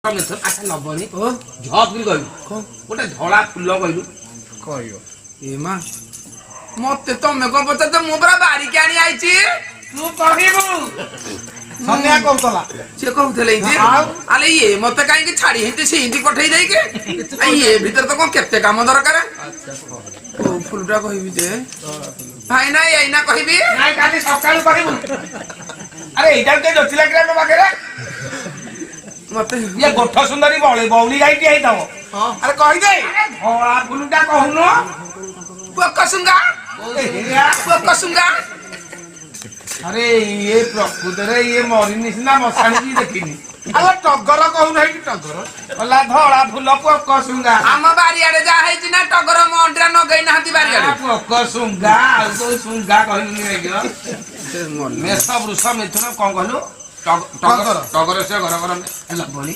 ଆଚ୍ଛା ନବନି ଝପ୍ କହିଲୁ ଗୋଟେ ଧଳା ଫୁଲ କହିଲୁ କହିବ ଏ ମା ମତେ ତମେ କଣ ପଚାରୁଛ ମୁଁ ପରା ବାରିକି ଆଣି ଆଇଛି ତୁ କହିବୁ ସନ୍ଧ୍ୟା କହୁଥିଲା ସିଏ କହୁଥିଲେ ଆଲେ ଇଏ ମତେ କାହିଁକି ଛାଡି ହେଇଛି ସେମିତି ପଠେଇ ଦେଇକି ଇଏ ଭିତରେ ତ କଣ କେତେ କାମ ଦରକାର କୋଉ ଫୁଲଟା କହିବି ଯେ ଭାଇ ନାଇଁ ଏଇନା କହିବି ନାଇଁ କାଲି ସକାଳୁ କହିବୁ ଆରେ ଏଇଟା ଟିକେ ଜୋଚିଲା କିରା ମୋ ପାଖରେ ମତେ ଇଏ ଗୋଠ ସୁନ୍ଦରୀ ବଉଳି ଯାଇକି ହେଇଥିବ ଆରେ କହିଦେ ଧଳା ଫୁଲଟା କହୁନୁ ପୋକଶୁଙ୍ଗା ପୋକଶୁଙ୍ଗା ଆରେ ଇଏ ପ୍ରକୃତରେ ଇଏ ମରିନି ସିନା ମଶାଣିକି ଦେଖିନି ଆଉ ଟଗର କହୁନ ହେଇକି ଟଗର ଗଲା ଧଳା ଫୁଲ ପୋକଶୁଙ୍ଗା ଆମ ବାରିଆଡେ ଯାହା ହେଇଛି ନା ଟଗର ମଣ୍ଡିରା ନଗେଇ ନାହାନ୍ତି ବାରିଆଡେ ପୋକଶୁଙ୍ଗା ଆଉ ତୋ ଶୁଙ୍ଗା କହିଲୁନି ମେଷ ବୃଷ ମିଥୁନ କଣ କହିଲୁ ଟଗର ସେ ଘର ଘର ହେଲା ଭଳି